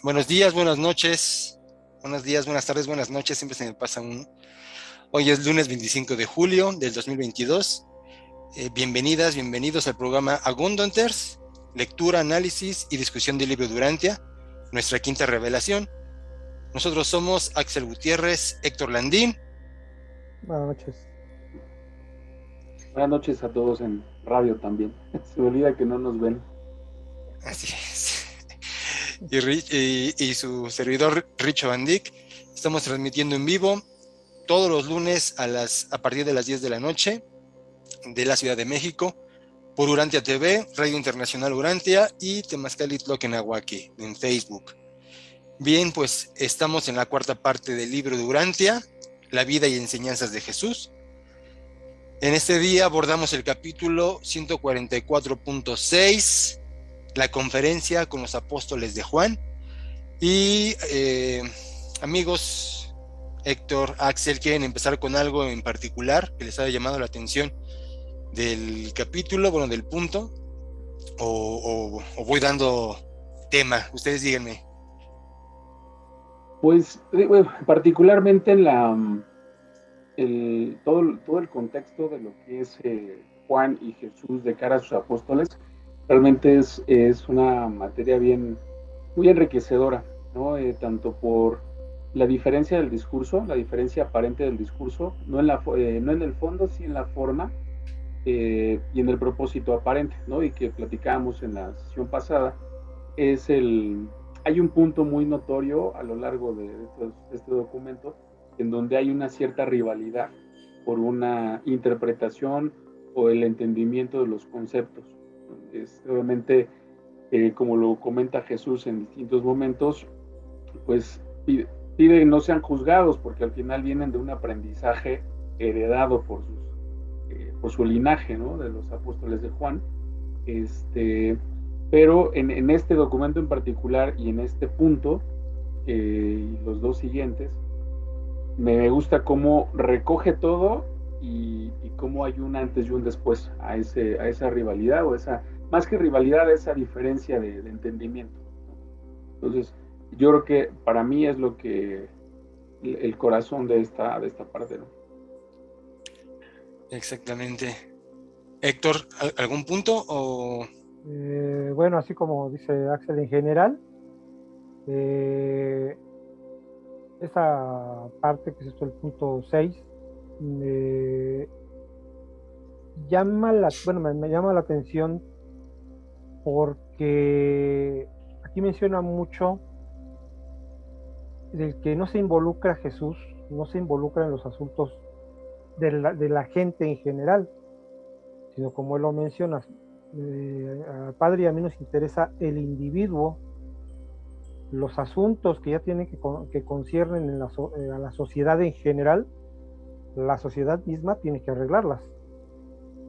Buenos días, buenas noches, buenos días, buenas tardes, buenas noches, siempre se me pasa un... Hoy es lunes 25 de julio del 2022. Bienvenidas, bienvenidos al programa Agundanters, lectura, análisis y discusión del libro Durantia, nuestra quinta revelación. Nosotros somos Axel Gutiérrez, Héctor Landín. Buenas noches. Buenas noches a todos en radio también. Se me olvida que no nos ven. Así es. Y su servidor Richo Van Dyck. Estamos transmitiendo en vivo todos los lunes a partir de las 10 de la noche de la Ciudad de México por Urantia TV, Radio Internacional Urantia y Temazcali Tloquenahuaqui en Facebook. Bien, pues estamos en la cuarta parte del libro de Urantia, La vida y enseñanzas de Jesús. En este día abordamos el capítulo 144.6, la conferencia con los apóstoles de Juan. Y amigos, Héctor, Axel, ¿quieren empezar con algo en particular que les haya llamado la atención del capítulo, bueno, del punto? ¿O voy dando tema? Ustedes díganme. Pues, bueno, particularmente en todo el contexto de lo que es Juan y Jesús de cara a sus apóstoles, realmente es una materia muy enriquecedora, ¿no? Tanto por la diferencia del discurso, la diferencia aparente del discurso, no en el fondo, sí en la forma, y en el propósito aparente, ¿no? Y que platicábamos en la sesión pasada, hay un punto muy notorio a lo largo de este documento en donde hay una cierta rivalidad por una interpretación o el entendimiento de los conceptos. Obviamente, como lo comenta Jesús en distintos momentos, pues pide que no sean juzgados porque al final vienen de un aprendizaje heredado por su linaje, ¿no? De los apóstoles de Juan. Pero en este documento en particular y en este punto, y los dos siguientes, me gusta cómo recoge todo y cómo hay un antes y un después a esa rivalidad, más que rivalidad, a esa diferencia de entendimiento. Entonces, yo creo que para mí es el corazón de esta parte, ¿no? Exactamente. Héctor, ¿algún punto? Bueno, así como dice Axel en general, esa parte que es esto el punto 6, me llama la atención porque aquí menciona mucho del que no se involucra Jesús, no se involucra en los asuntos de la gente en general, sino como él lo menciona, al Padre y a mí nos interesa el individuo, los asuntos que ya tienen que conciernen a la sociedad en general, la sociedad misma tiene que arreglarlas,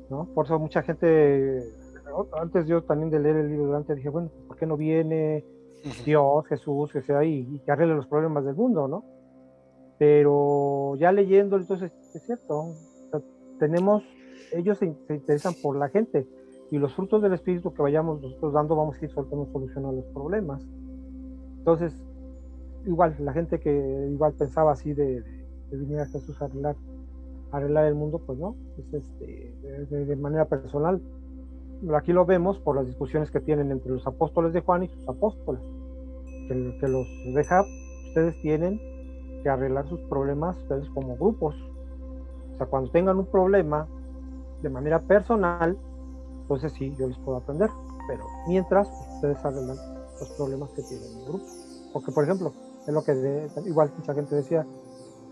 ¿no? Por eso mucha gente, antes yo también de leer el libro durante dije, bueno, ¿por qué no viene Dios, Jesús, que sea y que arregle los problemas del mundo, ¿no? Pero ya leyendo, entonces es cierto, o sea, ellos se interesan por la gente y los frutos del Espíritu que vayamos nosotros dando vamos a ir soltando solución a los problemas. Entonces, igual, la gente que igual pensaba así de venir a Jesús a arreglar el mundo, pues no, de manera personal. Aquí lo vemos por las discusiones que tienen entre los apóstoles de Juan y sus apóstoles, que los deja, ustedes tienen que arreglar sus problemas ustedes como grupos. O sea, cuando tengan un problema de manera personal, entonces sí, yo les puedo atender, pero mientras ustedes arreglan los problemas que tienen en el grupo. Porque, por ejemplo, es lo que igual mucha gente decía,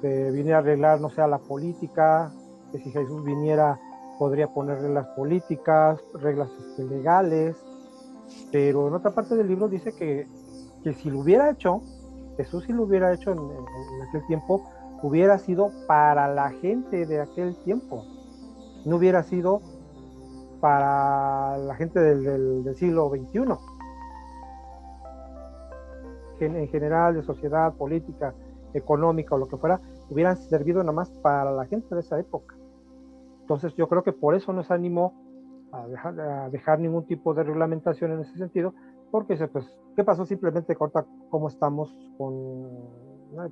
que viniera a arreglar, no sé, la política, que si Jesús viniera podría poner reglas políticas, reglas legales, pero en otra parte del libro dice que si lo hubiera hecho, Jesús si lo hubiera hecho en aquel tiempo, hubiera sido para la gente de aquel tiempo, no hubiera sido para la gente del siglo XXI, en general, de sociedad, política, económica o lo que fuera, hubieran servido nada más para la gente de esa época. Entonces yo creo que por eso nos animó a dejar ningún tipo de reglamentación en ese sentido, porque dice, pues, ¿qué pasó? Simplemente corta cómo estamos con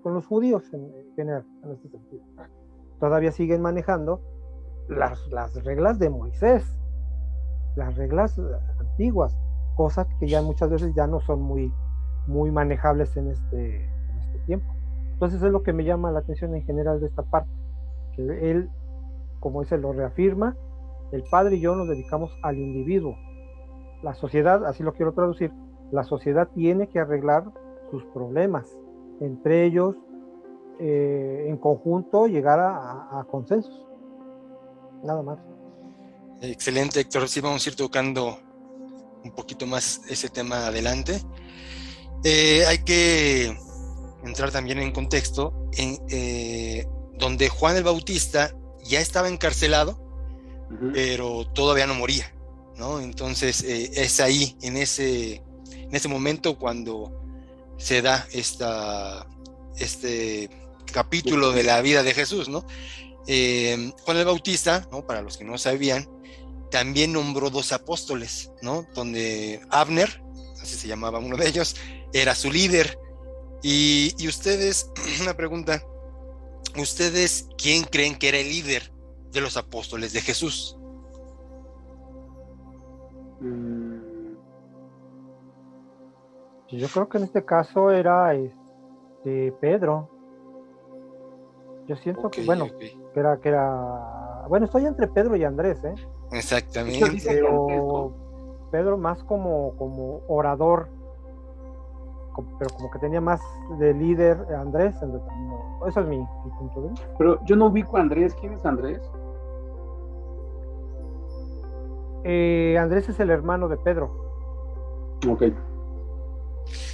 los judíos en general, en este sentido. Todavía siguen manejando las reglas de Moisés, las reglas antiguas, cosas que ya muchas veces ya no son muy manejables en este tiempo. Entonces es lo que me llama la atención en general de esta parte, que él, como dice, lo reafirma: el padre y yo nos dedicamos al individuo. La sociedad, así lo quiero traducir, la sociedad tiene que arreglar sus problemas entre ellos, en conjunto llegar a consensos, nada más. Excelente, Héctor. Sí, vamos a ir tocando un poquito más ese tema adelante. Hay que entrar también en contexto donde Juan el Bautista ya estaba encarcelado, pero todavía no moría, ¿no? Entonces es ahí, en ese momento, cuando se da este capítulo de la vida de Jesús, ¿no? Juan el Bautista, ¿no? Para los que no sabían, también nombró 2 apóstoles, ¿no? Donde Abner, así se llamaba uno de ellos, era su líder. Y ustedes, una pregunta, ¿ustedes quién creen que era el líder de los apóstoles de Jesús? Yo creo que en este caso era Pedro. Yo siento que, bueno, que era, bueno, estoy entre Pedro y Andrés, ¿eh? Exactamente. Pero Pedro más como orador, pero como que tenía más de líder Andrés. Eso es mi punto de vista. Pero yo no ubico a Andrés. ¿Quién es Andrés? Andrés es el hermano de Pedro. Ok.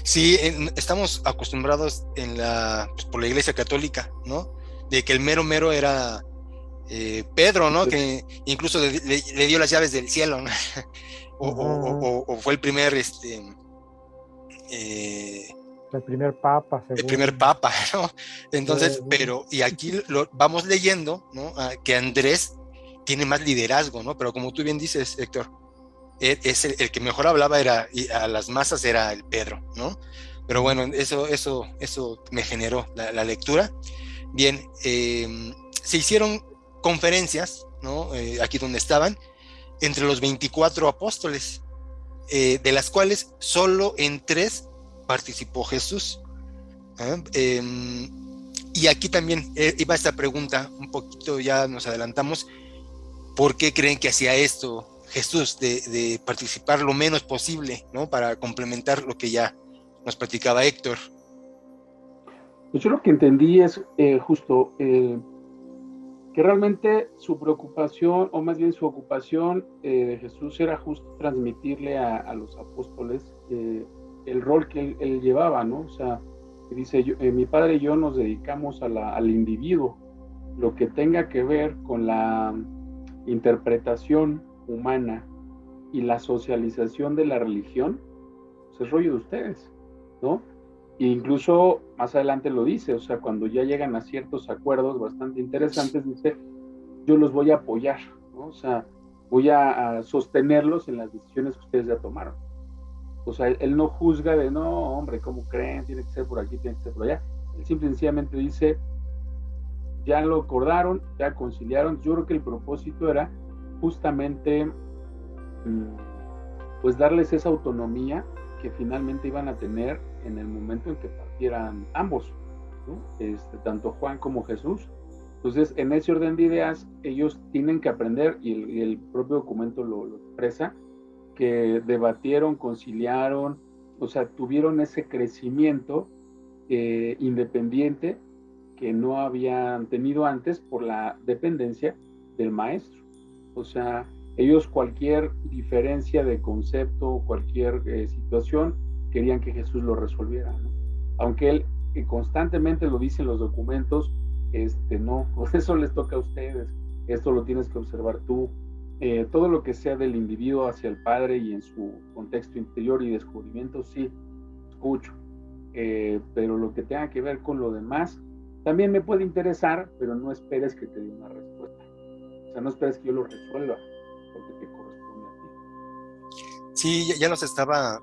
Sí, estamos acostumbrados pues, por la Iglesia Católica, ¿no? De que el mero era Pedro, ¿no? Que incluso le dio las llaves del cielo, ¿no? o fue el primer el primer papa, según. El primer papa, ¿no? Entonces, y aquí vamos leyendo, ¿no? Que Andrés tiene más liderazgo, ¿no? Pero como tú bien dices, Héctor, es el que mejor hablaba, y a las masas era el Pedro, ¿no? Pero bueno, eso me generó la lectura. Bien, se hicieron conferencias, ¿no? Aquí donde estaban, entre los 24 apóstoles, de las cuales solo en 3 participó Jesús. Y aquí también iba esta pregunta, un poquito ya nos adelantamos: ¿por qué creen que hacía esto Jesús, de participar lo menos posible, ¿no? Para complementar lo que ya nos platicaba Héctor? Pues yo lo que entendí es justo que realmente su preocupación, o más bien su ocupación de Jesús, era justo transmitirle a los apóstoles el rol que él llevaba, ¿no? O sea, dice, mi padre y yo nos dedicamos al individuo. Lo que tenga que ver con la interpretación humana y la socialización de la religión, pues es rollo de ustedes, ¿no? E incluso más adelante lo dice, o sea, cuando ya llegan a ciertos acuerdos bastante interesantes, dice, yo los voy a apoyar, ¿no? O sea, voy a sostenerlos en las decisiones que ustedes ya tomaron. O sea, él no juzga de, no, hombre, ¿cómo creen? Tiene que ser por aquí, tiene que ser por allá. Él simple y sencillamente dice, ya lo acordaron, ya conciliaron. Yo creo que el propósito era justamente pues darles esa autonomía que finalmente iban a tener en el momento en que partieran ambos, ¿no? Tanto Juan como Jesús. Entonces, en ese orden de ideas, ellos tienen que aprender, y el propio documento lo expresa, que debatieron, conciliaron, o sea, tuvieron ese crecimiento independiente que no habían tenido antes por la dependencia del maestro. O sea, ellos cualquier diferencia de concepto, cualquier situación, querían que Jesús lo resolviera, ¿no? Aunque él constantemente lo dice en los documentos, no, pues eso les toca a ustedes, esto lo tienes que observar tú. Todo lo que sea del individuo hacia el Padre y en su contexto interior y descubrimiento, sí, escucho. Pero lo que tenga que ver con lo demás, también me puede interesar, pero no esperes que te dé una respuesta. O sea, no esperes que yo lo resuelva, porque te corresponde a ti. Sí, ya los estaba,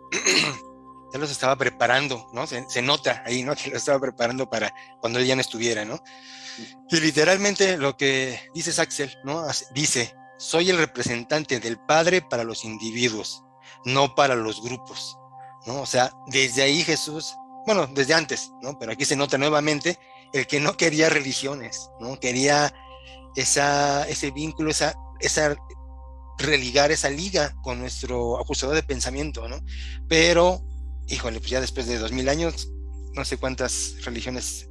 ya los estaba preparando, ¿no? Se nota ahí, ¿no? Que los estaba preparando para cuando él ya no estuviera, ¿no? Y literalmente lo que dice Axel, ¿no? Dice, soy el representante del Padre para los individuos, no para los grupos, ¿no? O sea, desde ahí Jesús, bueno, desde antes, ¿no? Pero aquí se nota nuevamente el que no quería religiones, ¿no? Quería ese vínculo, esa religar esa liga con nuestro acusador de pensamiento, ¿no? Pero, híjole, pues ya después de 2000 años, no sé cuántas religiones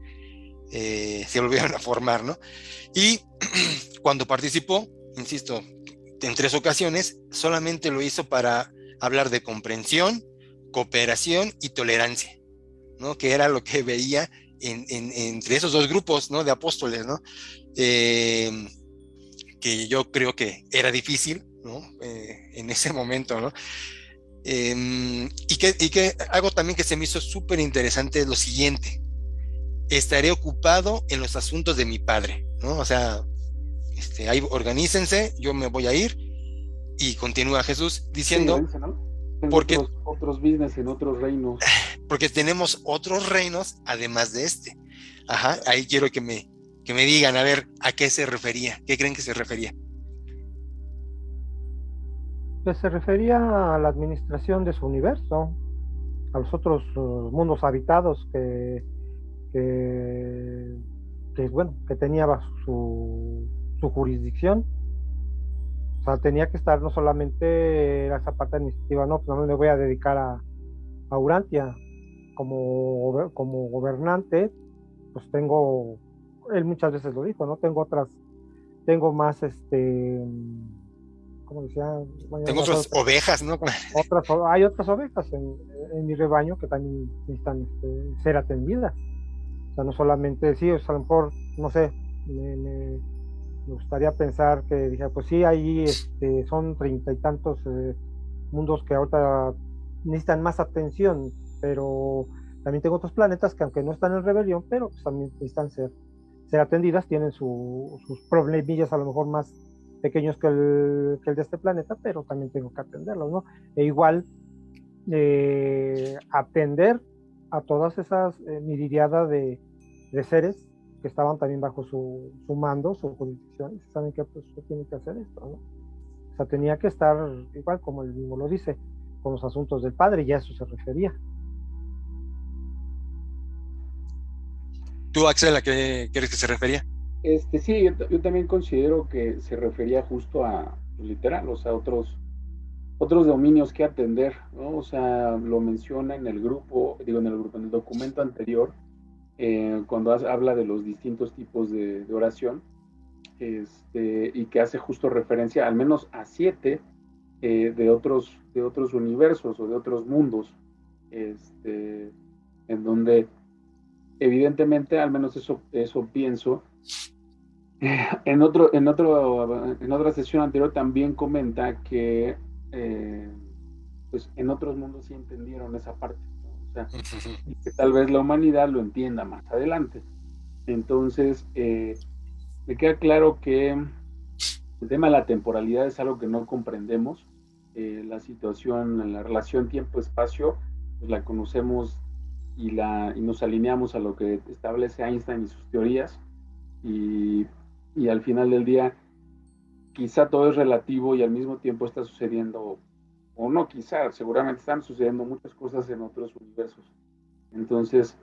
se volvieron a formar, ¿no? Y cuando participó, insisto, en 3 ocasiones, solamente lo hizo para hablar de comprensión, cooperación y tolerancia, ¿no? Que era lo que veía entre esos 2 grupos, ¿no? De apóstoles, ¿no? Que yo creo que era difícil, ¿no? En ese momento, ¿no? Y que algo también que se me hizo súper interesante es lo siguiente: estaré ocupado en los asuntos de mi Padre, ¿no? O sea, ahí organícense, yo me voy a ir, y continúa Jesús diciendo, sí, ¿no? porque, otros business en otros reinos. Porque tenemos otros reinos además de este. Ajá, ahí quiero que me digan, a ver, ¿a qué se refería? ¿Qué creen que se refería? Pues se refería a la administración de su universo, a los otros mundos habitados que bueno, que tenía bajo su jurisdicción. O sea, tenía que estar no solamente esa parte administrativa, no, pues no me voy a dedicar a Urantia como gobernante, pues él muchas veces lo dijo, ¿no? Tengo más, ¿cómo decía? Tengo otras ovejas, ¿no? Hay otras ovejas en mi rebaño que también necesitan ser atendidas. O sea, no solamente, sí, o sea, a lo mejor, no sé, me gustaría pensar que dije, pues sí, ahí son 30 y tantos mundos que ahorita necesitan más atención, pero también tengo otros planetas que aunque no están en rebelión, pero pues también necesitan ser atendidas, tienen sus problemillas a lo mejor más pequeños que el de este planeta, pero también tengo que atenderlos, ¿no? E igual atender a todas esas miriada de seres que estaban también bajo su mando, su jurisdicción, y saben que pues tiene que hacer esto, ¿no? O sea, tenía que estar, igual como él mismo lo dice, con los asuntos del Padre, y a eso se refería. ¿Tú, Axel, a qué crees que se refería? Sí, yo también considero que se refería justo a, literal, o sea, otros dominios que atender, ¿no? O sea, lo menciona en el documento anterior, cuando habla de los distintos tipos de oración, y que hace justo referencia al menos a 7 de otros universos o de otros mundos, en donde evidentemente, al menos eso pienso. En otra sesión anterior también comenta que pues en otros mundos sí entendieron esa parte, ¿no? O sea, y que tal vez la humanidad lo entienda más adelante. Entonces, me queda claro que el tema de la temporalidad es algo que no comprendemos. La situación en la relación tiempo-espacio, pues la conocemos y nos alineamos a lo que establece Einstein y sus teorías, y al final del día quizá todo es relativo y al mismo tiempo está sucediendo, o no quizá, seguramente están sucediendo muchas cosas en otros universos. Entonces,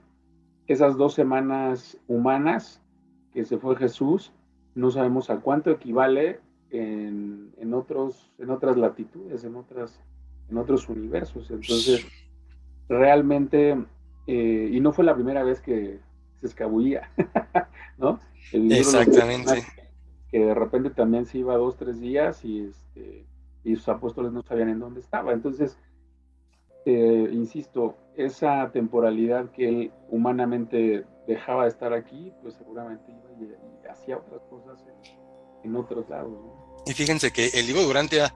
esas 2 semanas humanas que se fue Jesús, no sabemos a cuánto equivale en otras latitudes, en otros universos. Entonces, realmente, y no fue la primera vez que se escabullía, ¿no? Exactamente. Que de repente también se iba 2, 3 días y sus apóstoles no sabían en dónde estaba. Entonces, insisto, esa temporalidad que él humanamente dejaba de estar aquí, pues seguramente iba y hacía otras cosas en otros lados, ¿no? Y fíjense que el libro de Urantia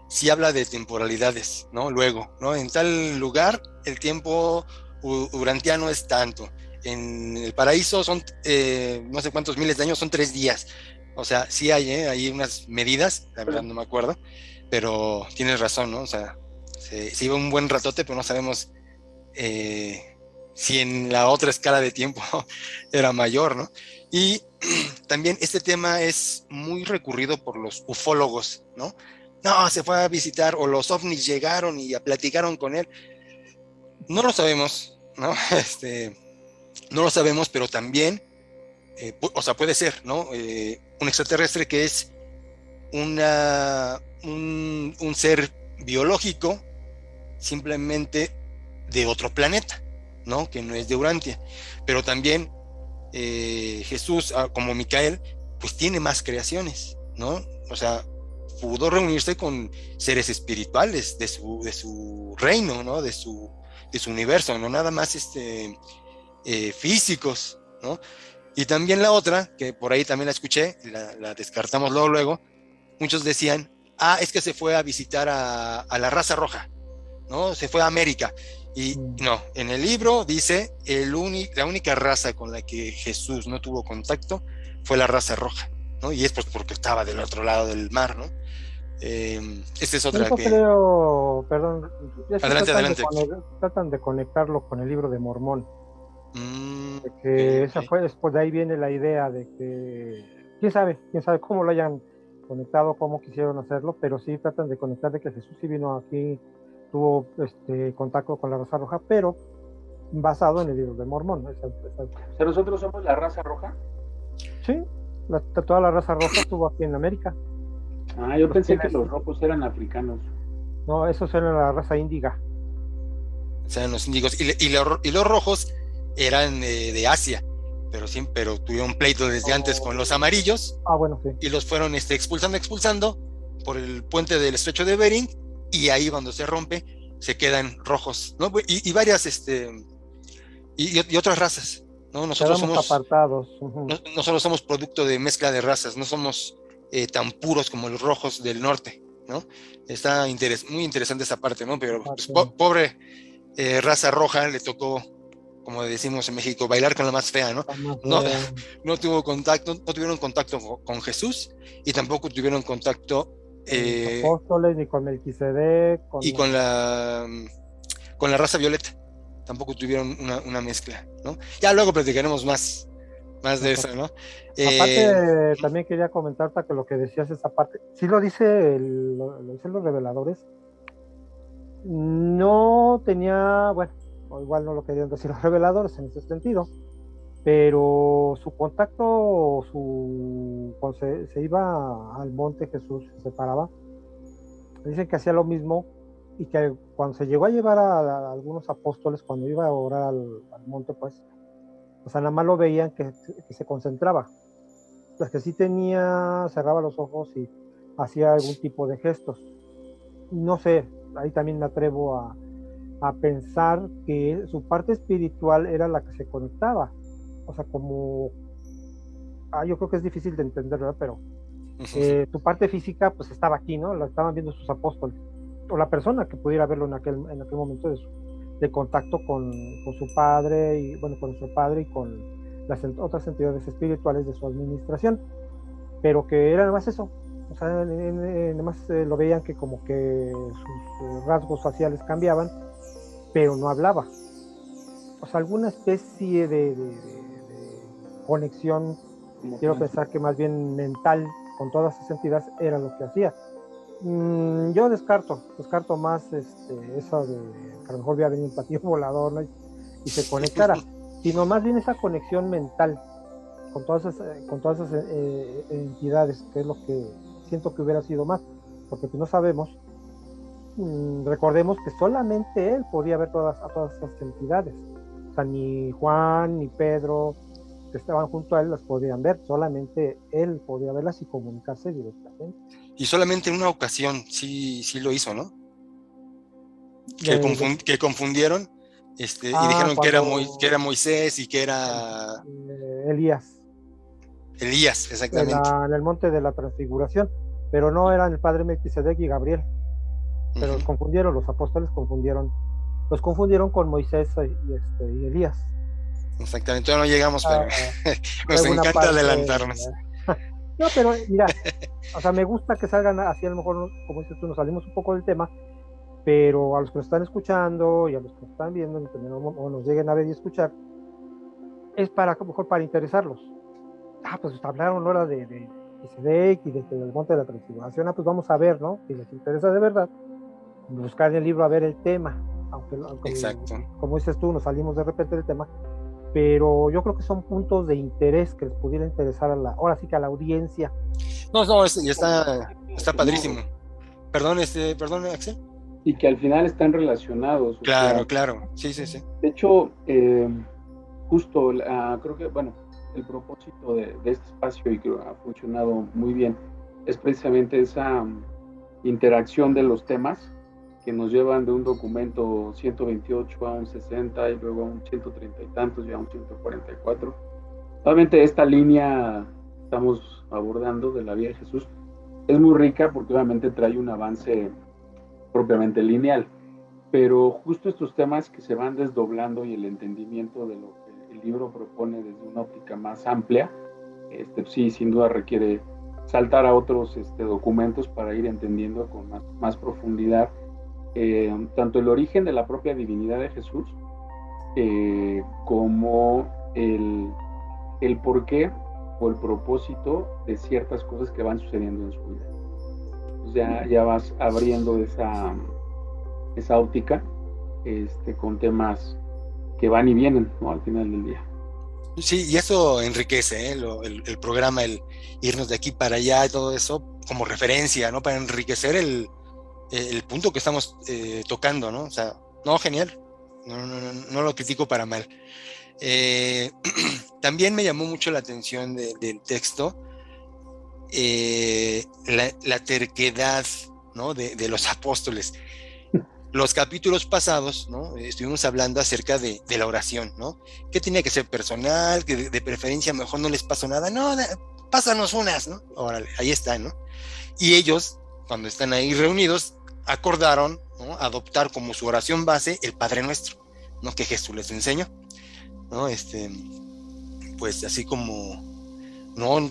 sí habla de temporalidades, ¿no? Luego, ¿no? En tal lugar el tiempo urantiano es tanto. En el paraíso son no sé cuántos miles de años, son 3 días. O sea, sí hay unas medidas, la verdad no me acuerdo, pero tienes razón, ¿no? O sea, se iba un buen ratote, pero no sabemos si en la otra escala de tiempo era mayor, ¿no? Y también este tema es muy recurrido por los ufólogos, ¿no? No, se fue a visitar, o los ovnis llegaron y platicaron con él. No lo sabemos, ¿no? No lo sabemos, pero también, o sea, puede ser, ¿no? Un extraterrestre que es un ser biológico, simplemente de otro planeta, ¿no? Que no es de Urantia. Pero también Jesús, como Micael, pues tiene más creaciones, ¿no? O sea, pudo reunirse con seres espirituales de su reino, ¿no? De su universo, no nada más físicos, ¿no? Y también la otra, que por ahí también la escuché, la descartamos luego, muchos decían, es que se fue a visitar a la raza roja, ¿no? Se fue a América. Y no, en el libro dice, la única raza con la que Jesús no tuvo contacto fue la raza roja, ¿no? Y es pues porque estaba del otro lado del mar, ¿no? Esta es otra Yo que... creo, perdón, Adelante. Tratan de conectarlo con el libro de Mormón. De que Okay. esa fue, después de ahí viene la idea de que, quién sabe cómo lo hayan conectado, cómo quisieron hacerlo, pero sí tratan de conectar de que Jesús sí vino aquí, tuvo contacto con la raza roja, pero basado en el libro de Mormón. O sea, nosotros somos la raza roja. Sí, toda la raza roja estuvo aquí en América. Yo pensé que los rojos eran africanos. No, esos eran la raza índiga. O sea, los índigos. Y los rojos eran de Asia, pero tuvieron pleito desde antes con los amarillos. Bueno, sí. Y los fueron expulsando por el puente del estrecho de Bering, y ahí cuando se rompe se quedan rojos, ¿no? Y varias y otras razas, ¿no? Nosotros somos apartados. Nosotros somos producto de mezcla de razas, no somos tan puros como los rojos del norte, ¿no? Está muy interesante esa parte, ¿no? Pero pues, pobre raza roja le tocó, como decimos en México, bailar con la más fea, ¿no? No tuvieron contacto con Jesús, y tampoco tuvieron contacto con los apóstoles, ni con Melquisedec, y con la raza violeta. Tampoco tuvieron una mezcla, ¿no? Ya luego platicaremos más de eso, ¿no? Aparte, también quería comentarte que lo que decías, esa parte, sí lo dicen los reveladores. No tenía, bueno, igual no lo querían decir los reveladores en ese sentido, pero su contacto, cuando se iba al monte Jesús, se paraba, dicen que hacía lo mismo, y que cuando se llegó a llevar a algunos apóstoles, cuando iba a orar al monte, pues, o sea, nada más lo veían que se concentraba. Pues que sí cerraba los ojos y hacía algún tipo de gestos. No sé, ahí también me atrevo a pensar que su parte espiritual era la que se conectaba. O sea, como... yo creo que es difícil de entender, ¿verdad? Pero su parte física pues estaba aquí, ¿no? La estaban viendo sus apóstoles, o la persona que pudiera verlo en aquel momento de contacto con su padre, y bueno, con nuestro padre y con las otras entidades espirituales de su administración, pero que era nada más eso. O sea, nada más lo veían que como que sus rasgos faciales cambiaban, pero no hablaba. O sea, alguna especie de conexión, quiero pensar que más bien mental, con todas esas entidades, era lo que hacía. Yo descarto más eso de que a lo mejor había venido un platillo volador, ¿no? y se conectara, sino más bien esa conexión mental con todas esas entidades, que es lo que siento que hubiera sido más, porque pues no sabemos. Recordemos que solamente él podía ver a todas esas entidades. O sea, ni Juan ni Pedro, que estaban junto a él, las podían ver, solamente él podía verlas y comunicarse directamente. Y solamente en una ocasión sí lo hizo, ¿no? Que confundieron y dijeron que era Moisés y que era Elías, exactamente. En el monte de la transfiguración, pero no eran el padre Melquisedec y Gabriel, pero los confundieron, los apóstoles los confundieron con Moisés y Elías. Exactamente, todavía no llegamos, pero nos encanta adelantarnos. No, pero mira, o sea, me gusta que salgan así, a lo mejor, como dices tú, nos salimos un poco del tema, pero a los que nos están escuchando y a los que nos están viendo o nos lleguen a ver y escuchar, es para, a lo mejor para interesarlos. Pues hablaron ahora de Melquisedec y del monte de la transfiguración, pues vamos a ver, ¿no? Si les interesa de verdad, buscar en el libro a ver el tema, aunque Exacto. como dices tú, nos salimos de repente del tema, pero yo creo que son puntos de interés que les pudiera interesar ahora sí que a la audiencia. No, y está padrísimo. Perdón, Axel. Y que al final están relacionados. Claro, claro, sí. De hecho, justo creo que, bueno, el propósito de este espacio, y que ha funcionado muy bien, es precisamente esa interacción de los temas que nos llevan de un documento 128 a un 60 y luego a un 130 y tantos y a un 144. Obviamente esta línea estamos abordando de la vida de Jesús es muy rica porque obviamente trae un avance propiamente lineal, pero justo estos temas que se van desdoblando y el entendimiento de lo que el libro propone desde una óptica más amplia, sí, sin duda requiere saltar a otros documentos para ir entendiendo con más profundidad tanto el origen de la propia divinidad de Jesús como el porqué o el propósito de ciertas cosas que van sucediendo en su vida. Entonces ya vas abriendo esa óptica con temas que van y vienen, ¿no? Al final del día. Sí, y eso enriquece el programa, el irnos de aquí para allá y todo eso como referencia, ¿no? Para enriquecer el punto que estamos tocando, ¿no? O sea, no, genial, no lo critico para mal. También me llamó mucho la atención del texto la terquedad, ¿no? de los apóstoles. Los capítulos pasados, ¿no? Estuvimos hablando acerca de la oración, ¿no? Que tenía que ser personal, que de preferencia mejor no les pasó nada, no, pásanos unas, ¿no? Órale, ahí está, ¿no? Y ellos, cuando están ahí reunidos, acordaron, ¿no? Adoptar como su oración base el Padre Nuestro, ¿no? Que Jesús les enseñó, ¿no? Pues así como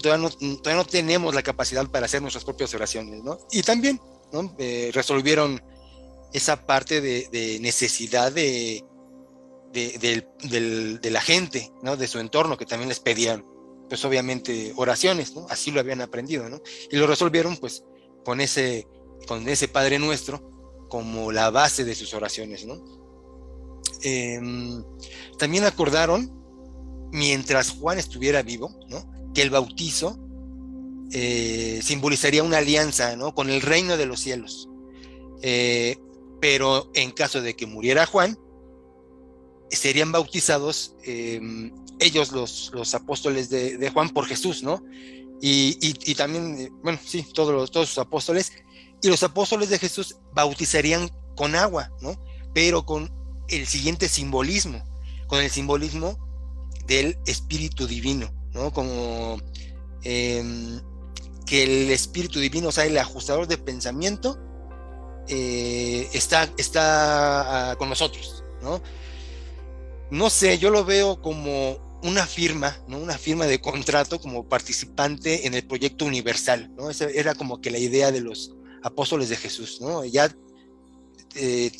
todavía no tenemos la capacidad para hacer nuestras propias oraciones, ¿no? Y también, ¿no? Resolvieron esa parte de necesidad de la gente, ¿no? De su entorno, que también les pedían, pues obviamente, oraciones, ¿no? Así lo habían aprendido, ¿no? Y lo resolvieron, pues, con ese Padre Nuestro como la base de sus oraciones, ¿no? También acordaron, mientras Juan estuviera vivo, ¿no? Que el bautizo simbolizaría una alianza, ¿no? Con el reino de los cielos. Pero en caso de que muriera Juan, serían bautizados ellos, los apóstoles de Juan, por Jesús, ¿no? Y también, bueno, sí, todos sus apóstoles, y los apóstoles de Jesús bautizarían con agua, ¿no? Pero con el siguiente simbolismo, con el simbolismo del Espíritu Divino, ¿no? Como que el Espíritu Divino, o sea, el ajustador de pensamiento, está con nosotros, ¿no? No sé, yo lo veo como una firma, ¿no? Una firma de contrato como participante en el proyecto universal, ¿no? Esa era como que la idea de los apóstoles de Jesús, ¿no? Ya te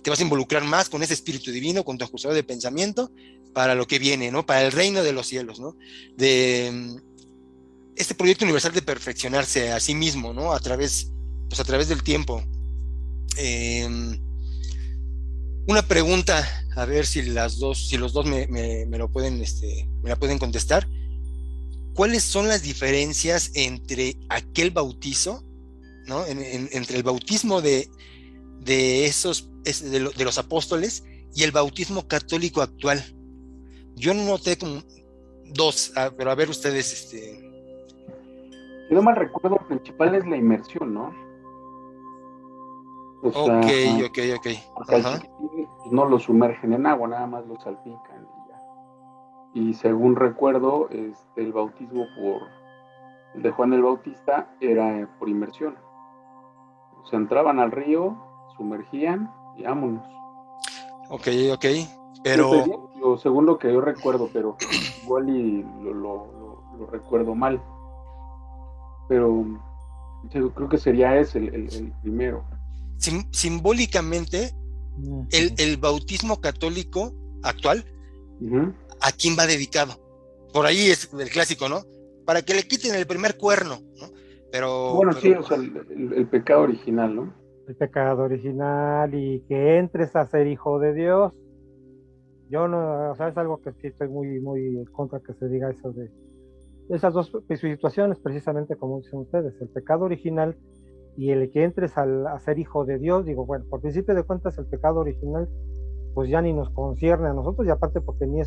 vas a involucrar más con ese Espíritu Divino, con tu ajustador de pensamiento, para lo que viene, ¿no? Para el reino de los cielos, ¿no? De este proyecto universal de perfeccionarse a sí mismo, ¿no? A través del tiempo. Una pregunta, a ver si los dos me lo pueden, me la pueden contestar. ¿Cuáles son las diferencias entre aquel bautizo, ¿no? Entre el bautismo de los apóstoles y el bautismo católico actual? Yo noté como dos, pero a ver ustedes, Si no mal recuerdo, lo principal es la inmersión, ¿no? O sea, ok. Porque al chiquitín no lo sumergen en agua, nada más lo salpican y ya. Y según recuerdo, el bautismo de Juan el Bautista era por inmersión. O sea, entraban al río, sumergían y vámonos. Ok, pero... según lo que yo recuerdo, pero igual y lo recuerdo mal. Pero yo creo que sería ese el primero. simbólicamente, el bautismo católico actual, ¿a quién va dedicado? Por ahí es el clásico, ¿no? Para que le quiten el primer cuerno, ¿no? Bueno, sí, o sea, el pecado original, ¿no? El pecado original y que entres a ser hijo de Dios. Yo no, o sea, es algo que sí estoy muy, muy en contra que se diga eso de esas dos situaciones, precisamente como dicen ustedes, el pecado original y el que entres a ser hijo de Dios. Digo, bueno, por principio de cuentas, el pecado original, pues ya ni nos concierne a nosotros, y aparte porque ni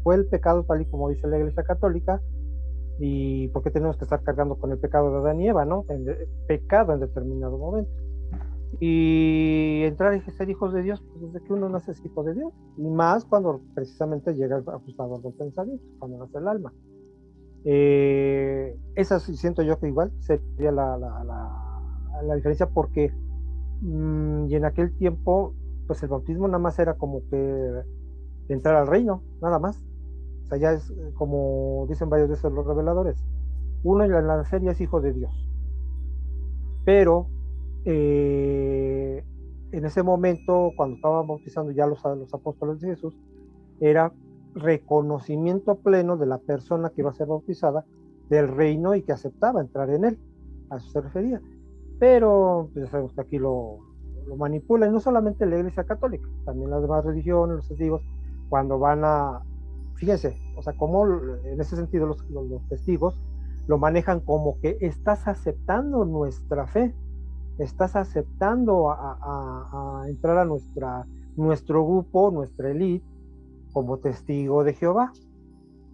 fue el pecado tal y como dice la Iglesia Católica, y porque tenemos que estar cargando con el pecado de Adán y Eva, ¿no? Pecado en determinado momento. Y entrar y ser hijos de Dios, pues desde que uno nace es hijo de Dios, y más cuando precisamente llega ajustado al pensamiento, cuando nace el alma. Esa siento yo que igual sería la diferencia, porque y en aquel tiempo pues el bautismo nada más era como que entrar al reino, nada más. O sea, ya es como dicen varios de esos los reveladores, uno en la serie es hijo de Dios, pero en ese momento cuando estaban bautizando ya los apóstoles de Jesús, era reconocimiento pleno de la persona que iba a ser bautizada del reino y que aceptaba entrar en él. A eso se refería. Pero pues, sabemos que aquí lo manipula, y no solamente la Iglesia Católica, también las demás religiones, los testigos, cuando van a, fíjense, o sea, como en ese sentido los testigos lo manejan como que estás aceptando nuestra fe, estás aceptando a entrar a nuestro grupo, nuestra élite, como testigo de Jehová.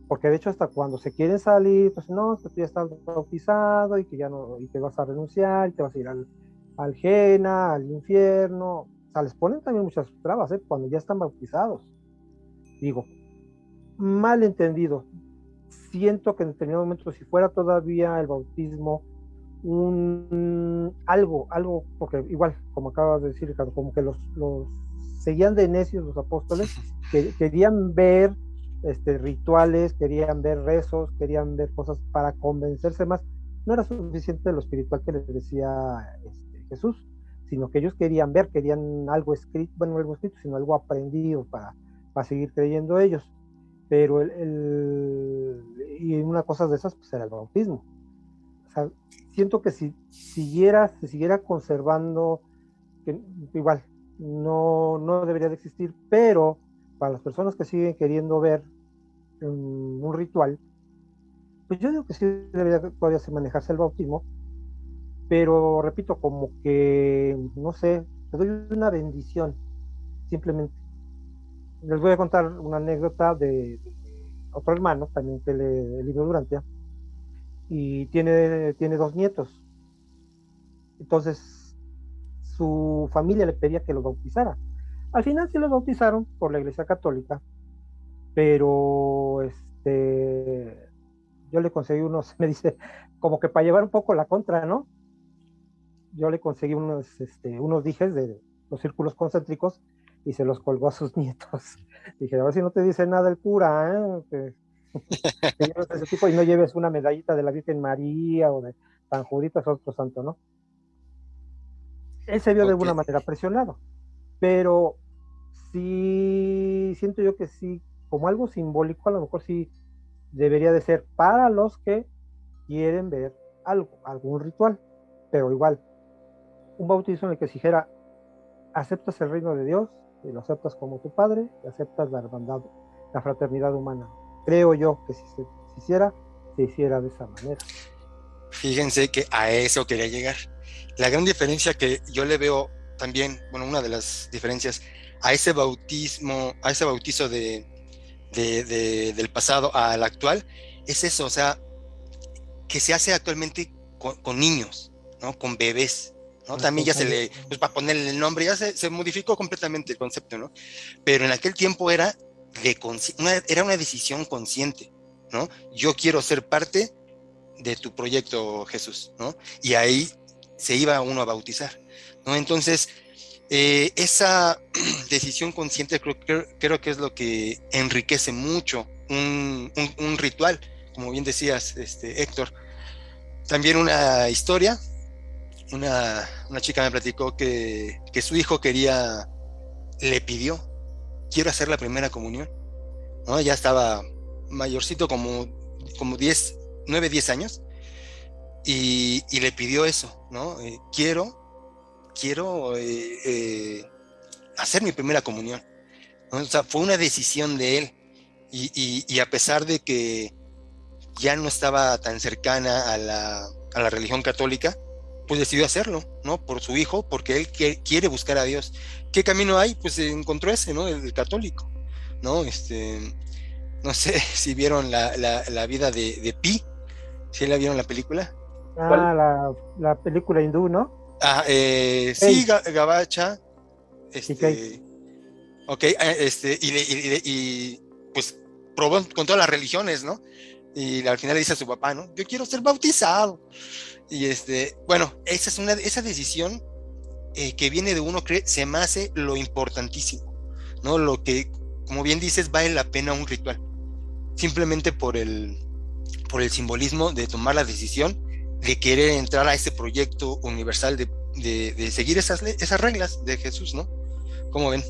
Porque de hecho hasta cuando se quieren salir, pues no, que tú ya estás bautizado y que ya no, y te vas a renunciar y te vas a ir al Jena, al infierno. O sea, les ponen también muchas trabas, cuando ya están bautizados. Digo, mal entendido. Siento que en determinado momento, si fuera todavía el bautismo algo, porque igual, como acabas de decir, Ricardo, como que los seguían de necios los apóstoles, que querían ver rituales, querían ver rezos, querían ver cosas para convencerse más. No era suficiente lo espiritual que les decía Jesús, sino que ellos querían algo escrito, bueno, no algo escrito, sino algo aprendido para seguir creyendo ellos. Pero y una cosa de esas pues era el bautismo. O sea, siento que si se siguiera conservando, que igual no debería de existir, pero para las personas que siguen queriendo ver un ritual, pues yo digo que sí debería todavía manejarse el bautismo, pero repito, como que, no sé, te doy una bendición, simplemente. Les voy a contar una anécdota de otro hermano, también que el libro Durantia, y tiene 2 nietos. Entonces, su familia le pedía que lo bautizara. Al final sí lo bautizaron por la Iglesia Católica, pero yo le conseguí me dice, como que para llevar un poco la contra, ¿no? Yo le conseguí unos dijes de los círculos concéntricos y se los colgó a sus nietos. Dije, a ver si no te dice nada el cura, que lleves ese tipo y no lleves una medallita de la Virgen María o de San Juditas o otro santo, ¿no? Él se vio de alguna manera presionado, pero sí siento yo que sí, como algo simbólico, a lo mejor sí debería de ser para los que quieren ver algún ritual, pero igual, un bautizo en el que se dijera, aceptas el reino de Dios, y lo aceptas como tu padre, y aceptas la hermandad, la fraternidad humana. Creo yo que si se hiciera de esa manera. Fíjense que a eso quería llegar. La gran diferencia que yo le veo también, bueno, una de las diferencias a ese bautizo del pasado al actual, es eso, o sea, que se hace actualmente con niños, ¿no? Con bebés, ¿no? También ya pues para ponerle el nombre, ya se modificó completamente el concepto, ¿no? Pero en aquel tiempo era una decisión consciente, ¿no? Yo quiero ser parte de tu proyecto, Jesús, ¿no? Y ahí se iba uno a bautizar, ¿no? Entonces, esa decisión consciente creo que es lo que enriquece mucho un ritual, como bien decías, Héctor. También una historia una chica me platicó que su hijo le pidió, quiero hacer la primera comunión, ¿no? Ya estaba mayorcito, como 9, 10 años, y le pidió eso, ¿no? Quiero hacer mi primera comunión, ¿no? O sea, fue una decisión de él, y a pesar de que ya no estaba tan cercana a la religión católica, pues decidió hacerlo, ¿no? Por su hijo, porque él quiere buscar a Dios. ¿Qué camino hay? Pues encontró ese, ¿no? El católico, ¿no? No sé si vieron la vida de Pi, si la vieron la película. La película hindú, ¿no? Sí, Gabacha, Okay. ok, y pues probó con todas las religiones, ¿no? Y al final le dice a su papá, ¿no? Yo quiero ser bautizado. Y bueno, esa decisión que viene de uno, se me hace lo importantísimo, ¿no? Lo que, como bien dices, vale la pena un ritual. Simplemente por el simbolismo de tomar la decisión de querer entrar a ese proyecto universal de seguir esas reglas de Jesús, ¿no? ¿Cómo ven?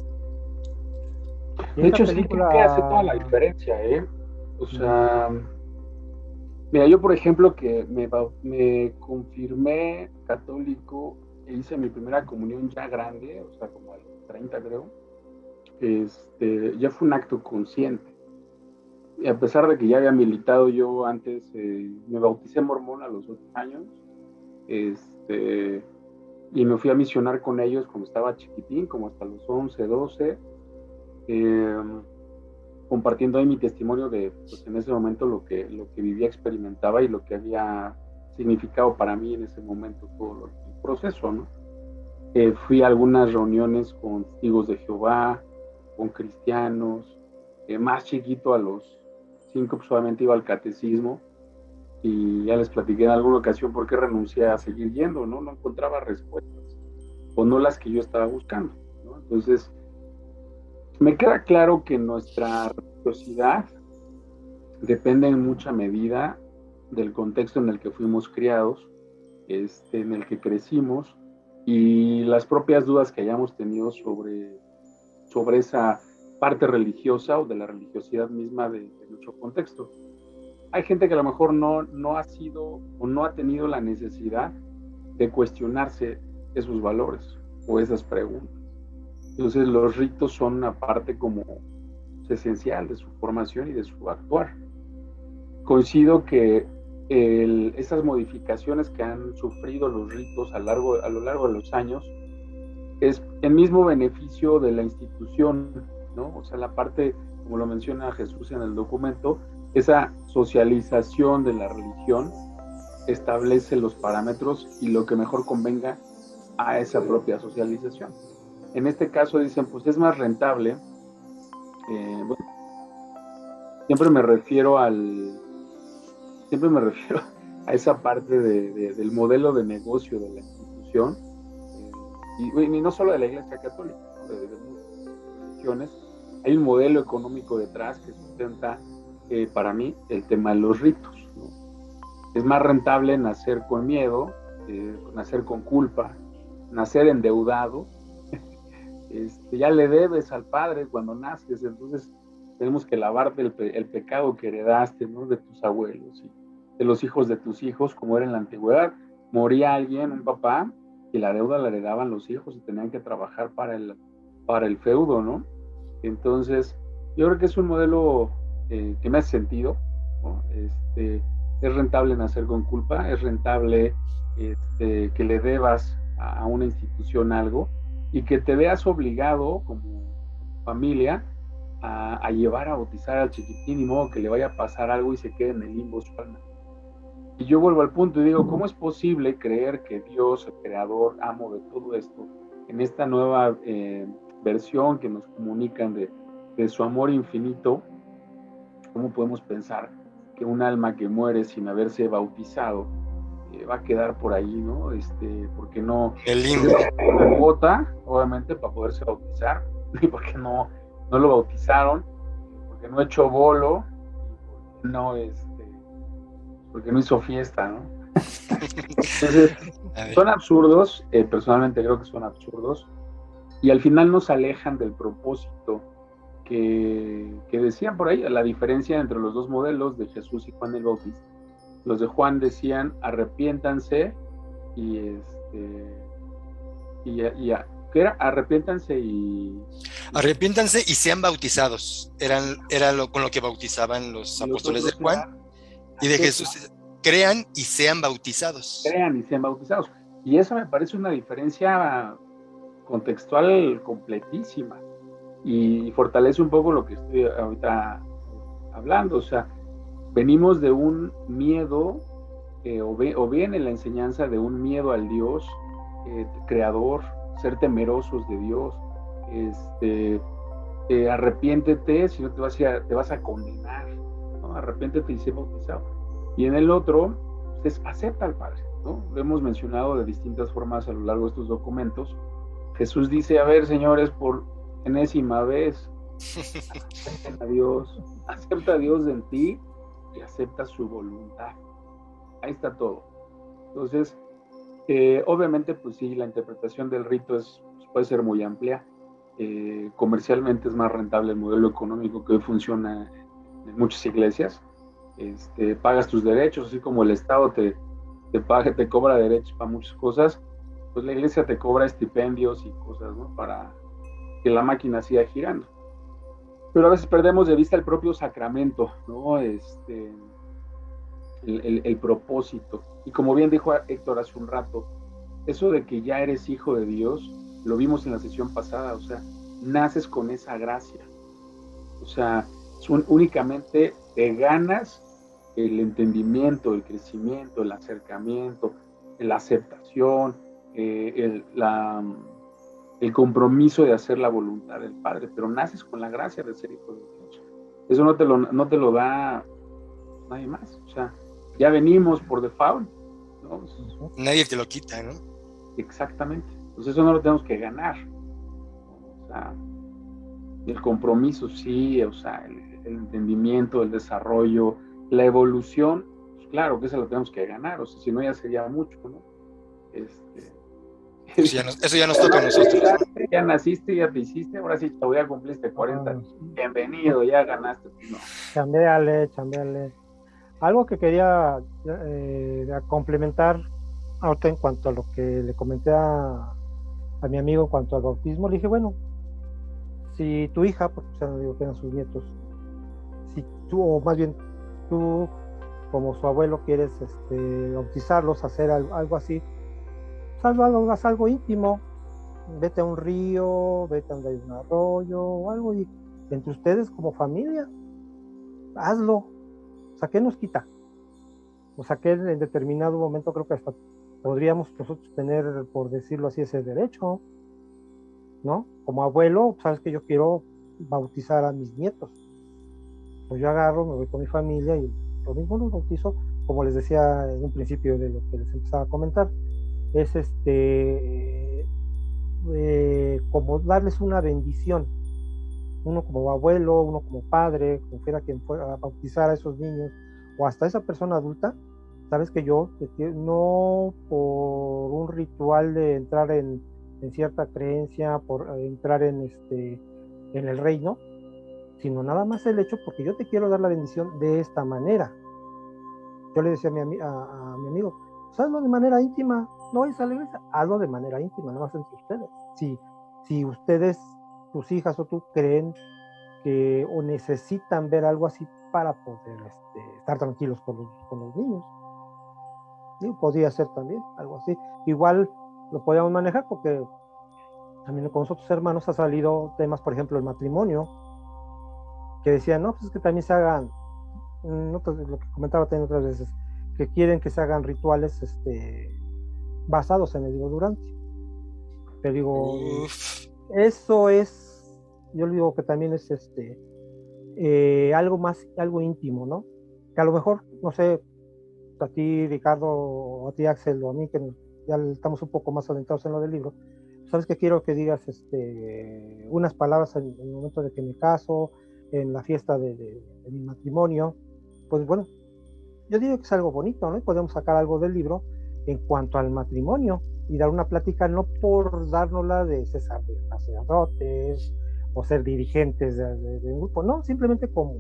De hecho, sí, creo que hace toda la diferencia, ¿eh? O sea, mira, yo por ejemplo que me confirmé católico e hice mi primera comunión ya grande, o sea, como a los 30 creo, ya fue un acto consciente. Y a pesar de que ya había militado yo antes, me bauticé mormón a los 8 años, y me fui a misionar con ellos cuando estaba chiquitín, como hasta los 11, 12, compartiendo ahí mi testimonio de, pues en ese momento lo que vivía, experimentaba y lo que había significado para mí en ese momento todo el proceso, ¿no? Fui a algunas reuniones con testigos de Jehová, con cristianos, más chiquito a los 5 pues solamente iba al catecismo, y ya les platiqué en alguna ocasión por qué renuncié a seguir yendo, ¿no? No encontraba respuestas, o no las que yo estaba buscando, ¿no? Entonces, me queda claro que nuestra religiosidad depende en mucha medida del contexto en el que fuimos criados, en el que crecimos, y las propias dudas que hayamos tenido sobre esa parte religiosa o de la religiosidad misma de nuestro contexto. Hay gente que a lo mejor no ha sido o no ha tenido la necesidad de cuestionarse esos valores o esas preguntas. Entonces los ritos son una parte como esencial de su formación y de su actuar. Coincido que esas modificaciones que han sufrido los ritos a lo largo de los años es el mismo beneficio de la institución, ¿no? O sea, la parte, como lo menciona Jesús en el documento, esa socialización de la religión establece los parámetros y lo que mejor convenga a esa propia socialización. En este caso dicen, pues es más rentable, bueno, siempre me refiero a esa parte del modelo de negocio de la institución, y no solo de la Iglesia Católica, ¿no? de muchas religiones. Hay un modelo económico detrás que sustenta, para mí, el tema de los ritos, ¿no? Es más rentable nacer con miedo, nacer con culpa, nacer endeudado. Ya le debes al padre cuando naces, entonces tenemos que lavarte el pecado que heredaste, ¿no? De tus abuelos y de los hijos de tus hijos, como era en la antigüedad. Moría alguien, un papá, y la deuda la heredaban los hijos y tenían que trabajar para el feudo, ¿no? Entonces, yo creo que es un modelo que me hace sentido, ¿no? Es rentable nacer con culpa, es rentable que le debas a una institución algo y que te veas obligado como familia a llevar a bautizar al chiquitín, y modo que le vaya a pasar algo y se quede en el limbo su alma. Y yo vuelvo al punto y digo, ¿cómo es posible creer que Dios, el creador, amo de todo esto, en esta nueva versión que nos comunican de su amor infinito, cómo podemos pensar que un alma que muere sin haberse bautizado va a quedar por ahí, ¿no? Porque no... El limbo. Una cuota, obviamente, para poderse bautizar, y porque no lo bautizaron, porque no echó bolo, porque no hizo fiesta, ¿no? Entonces, A ver. Son absurdos, personalmente creo que son absurdos, y al final nos alejan del propósito que decían por ahí, la diferencia entre los dos modelos de Jesús y Juan el Bautista. Los de Juan decían arrepiéntanse y ¿qué era? Arrepiéntanse y Arrepiéntanse y sean bautizados. Con lo que bautizaban los apóstoles de Juan. Y de Jesús, crean y sean bautizados. Crean y sean bautizados. Y eso me parece una diferencia contextual completísima. Y fortalece un poco lo que estoy ahorita hablando. O sea, venimos de un miedo, o bien en la enseñanza de un miedo al Dios creador, ser temerosos de Dios, arrepiéntete, si no te vas a condenar, ¿no? Arrepiéntete y sé bautizado. Y en el otro, pues, acepta al Padre, ¿no? Lo hemos mencionado de distintas formas a lo largo de estos documentos. Jesús dice, a ver, señores, por enésima vez, acepta a Dios en ti y acepta su voluntad. Ahí está todo. Entonces, obviamente, pues sí, la interpretación del rito puede ser muy amplia. Comercialmente es más rentable el modelo económico que hoy funciona en muchas iglesias. Pagas tus derechos, así como el Estado te cobra derechos para muchas cosas, pues la iglesia te cobra estipendios y cosas, ¿no? Para que la máquina siga girando. Pero a veces perdemos de vista el propio sacramento, ¿no? El propósito. Y como bien dijo Héctor hace un rato, eso de que ya eres hijo de Dios, lo vimos en la sesión pasada, o sea, naces con esa gracia. O sea, únicamente te ganas el entendimiento, el crecimiento, el acercamiento, la aceptación, el compromiso de hacer la voluntad del Padre, pero naces con la gracia de ser hijo de Dios. Eso no te lo da nadie más. O sea, ya venimos por default, ¿no? Nadie te lo quita, ¿no? Exactamente. Pues eso no lo tenemos que ganar. O sea, el compromiso sí, o sea, el entendimiento, el desarrollo, la evolución, pues claro que eso lo tenemos que ganar, o sea, si no ya sería mucho, ¿no? Eso ya nos toca a nosotros. Ya naciste, ya te hiciste, ahora sí, ya cumpliste 40. Bienvenido, ya ganaste. No. Chambeale. Algo que quería complementar ahorita en cuanto a lo que le comenté a mi amigo en cuanto al bautismo, le dije, bueno, si tu hija, porque ya no digo que eran sus nietos, si tú, o más bien tú, como su abuelo, quieres bautizarlos, hacer algo así, haz algo íntimo, vete a un río, vete a donde hay un arroyo o algo, y entre ustedes como familia, hazlo. O sea, ¿qué nos quita? O sea, que en determinado momento creo que hasta podríamos nosotros tener, por decirlo así, ese derecho, ¿no? Como abuelo, sabes que yo quiero bautizar a mis nietos. Pues yo agarro, me voy con mi familia y lo mismo los bautizo, como les decía en un principio de lo que les empezaba a comentar. Es como darles una bendición. Uno como abuelo, uno como padre, como fuera quien fuera a bautizar a esos niños, o hasta esa persona adulta, sabes que yo, no por un ritual de entrar en cierta creencia, por entrar en el reino, sino nada más el hecho porque yo te quiero dar la bendición de esta manera. Yo le decía a mi amigo, pues hazlo de manera íntima, no vayas a la iglesia, hazlo de manera íntima, no más entre ustedes. Si ustedes, tus hijas o tú, creen que o necesitan ver algo así para poder estar tranquilos con los niños. ¿Sí? Podría ser también algo así. Igual lo podríamos manejar porque también con nosotros hermanos ha salido temas, por ejemplo, el matrimonio, que decían, no, pues es que también se hagan, lo que comentaba también otras veces, que quieren que se hagan rituales basados en el Dios durante. Pero digo, eso es, yo le digo que también es algo íntimo, ¿no? Que a lo mejor, no sé, a ti, Ricardo, o a ti, Axel, o a mí, que ya estamos un poco más orientados en lo del libro, sabes que quiero que digas unas palabras en el momento de que me caso, en la fiesta de mi matrimonio. Pues bueno, yo diría que es algo bonito, ¿no? Y podemos sacar algo del libro en cuanto al matrimonio y dar una plática no por dárnosla de sacerdotes o ser dirigentes de un grupo, no, simplemente como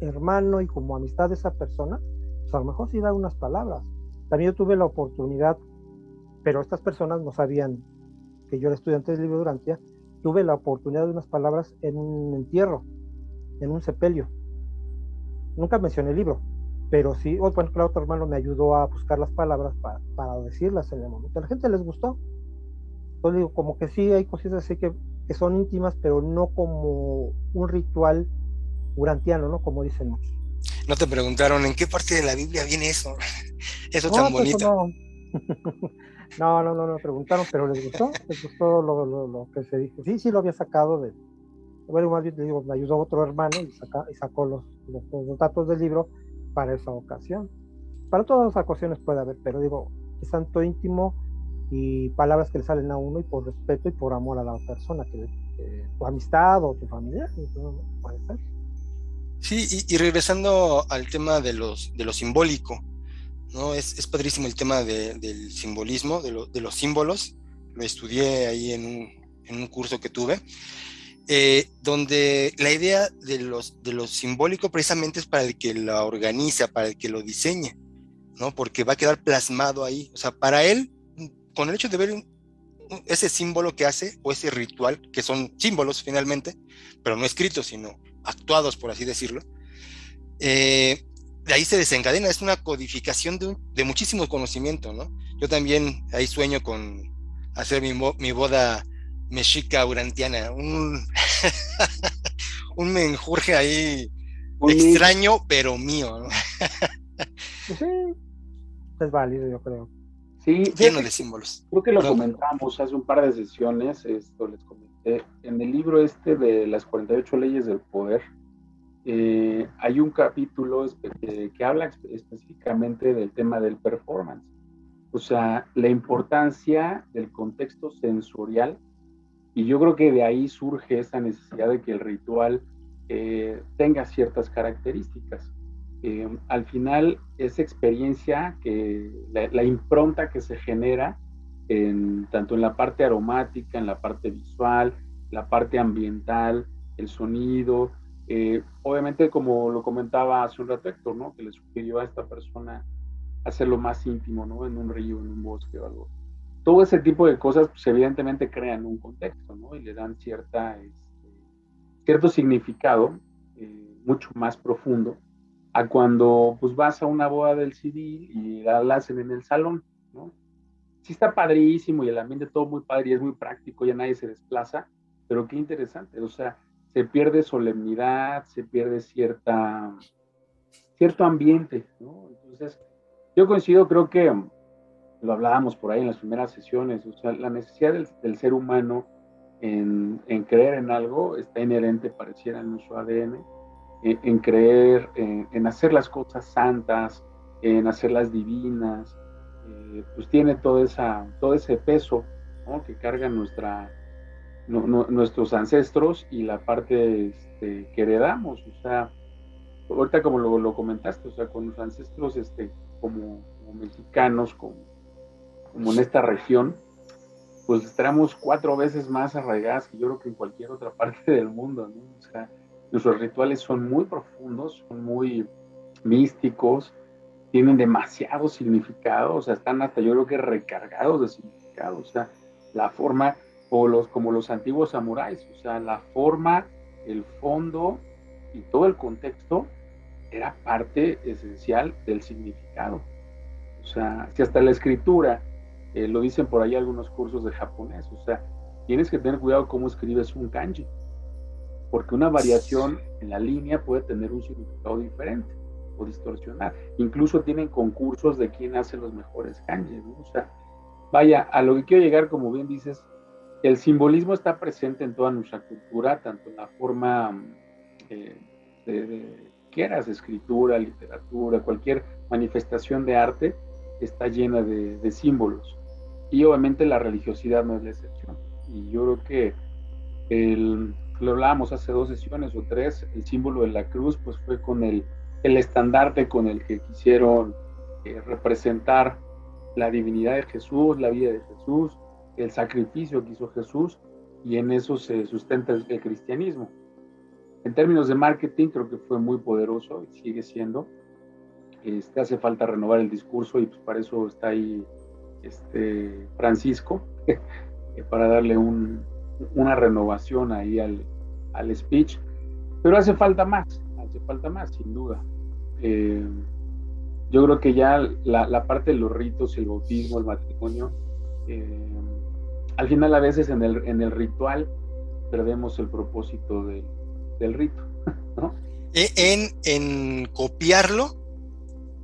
hermano y como amistad de esa persona, pues a lo mejor sí dar unas palabras. También yo tuve la oportunidad, pero estas personas no sabían que yo era estudiante del libro Durantia, tuve la oportunidad de unas palabras en un entierro, en un sepelio. Nunca mencioné el libro, pero sí, bueno, claro, otro hermano me ayudó a buscar las palabras para decirlas en el momento. A la gente les gustó. Entonces digo, como que sí hay cositas así que son íntimas, pero no como un ritual urantiano, ¿no? Como dicen muchos. ¿No te preguntaron en qué parte de la Biblia viene eso? Eso No, tan pues bonito. no. No me preguntaron, pero les gustó lo que se dijo. Sí, lo había sacado de, bueno, más bien te digo, me ayudó otro hermano y sacó los datos del libro para esa ocasión. Para todas las ocasiones puede haber, pero digo, es tanto íntimo y palabras que le salen a uno y por respeto y por amor a la persona, que tu amistad o tu familia, puede ser. Sí, y regresando al tema de lo simbólico, ¿no? Es padrísimo el tema del simbolismo, de los símbolos. Lo estudié ahí en un curso que tuve, donde la idea de lo simbólico precisamente es para el que lo organiza, para el que lo diseña, ¿no? Porque va a quedar plasmado ahí. O sea, para él, con el hecho de ver ese símbolo que hace, o ese ritual, que son símbolos finalmente, pero no escritos, sino actuados, por así decirlo, de ahí se desencadena, es una codificación de muchísimo conocimiento, ¿no? Yo también ahí sueño con hacer mi boda mexica urantiana, un menjurje ahí extraño, pero mío, ¿no? Pues sí, es válido, yo creo. Sí, lleno de símbolos. Creo que lo comentamos hace un par de sesiones, esto les comenté, en el libro de las 48 leyes del poder, hay un capítulo que habla específicamente del tema del performance, o sea, la importancia del contexto sensorial, y yo creo que de ahí surge esa necesidad de que el ritual tenga ciertas características. Al final, esa experiencia, la impronta que se genera, tanto en la parte aromática, en la parte visual, la parte ambiental, el sonido, obviamente como lo comentaba hace un rato Héctor, ¿no? Que le sugirió a esta persona hacerlo más íntimo, ¿no? En un río, en un bosque o algo. Todo ese tipo de cosas, pues evidentemente crean un contexto, ¿no? Y le dan cierto significado mucho más profundo a cuando pues vas a una boda del civil y la hacen en el salón, ¿no? Sí está padrísimo y el ambiente todo muy padre y es muy práctico, ya nadie se desplaza, pero qué interesante, o sea, se pierde solemnidad, se pierde cierto ambiente, ¿no? Entonces, yo coincido, creo que lo hablábamos por ahí en las primeras sesiones, o sea, la necesidad del ser humano en creer en algo está inherente, pareciera, en su ADN, en creer, en hacer las cosas santas, en hacerlas divinas, pues tiene todo ese peso, ¿no? Que cargan nuestros ancestros y la parte que heredamos, o sea, ahorita como lo comentaste, o sea, con los ancestros como mexicanos, como en esta región, pues estaremos 4 veces más arraigadas que yo creo que en cualquier otra parte del mundo, ¿no? O sea, nuestros rituales son muy profundos, son muy místicos, tienen demasiado significado, o sea, están hasta yo creo que recargados de significado, o sea, la forma, como los antiguos samuráis, o sea, la forma, el fondo y todo el contexto era parte esencial del significado. O sea, si hasta la escritura, lo dicen por ahí algunos cursos de japonés, o sea, tienes que tener cuidado cómo escribes un kanji, porque una variación en la línea puede tener un significado diferente o distorsionar. Incluso tienen concursos de quién hace los mejores kanjis, ¿no? O sea, vaya, a lo que quiero llegar, como bien dices, el simbolismo está presente en toda nuestra cultura, tanto en la forma quieras, escritura, literatura, cualquier manifestación de arte está llena de símbolos. Y obviamente la religiosidad no es la excepción. Y yo creo que lo hablábamos hace 2 sesiones o 3, el símbolo de la cruz pues fue con el estandarte con el que quisieron representar la divinidad de Jesús, la vida de Jesús, el sacrificio que hizo Jesús, y en eso se sustenta el cristianismo. En términos de marketing, creo que fue muy poderoso y sigue siendo. Hace falta renovar el discurso y pues para eso está ahí Francisco, para darle una renovación ahí al speech. Pero hace falta más, sin duda. Yo creo que ya la parte de los ritos, el bautismo, el matrimonio, al final a veces en el ritual perdemos el propósito del rito, ¿no? En copiarlo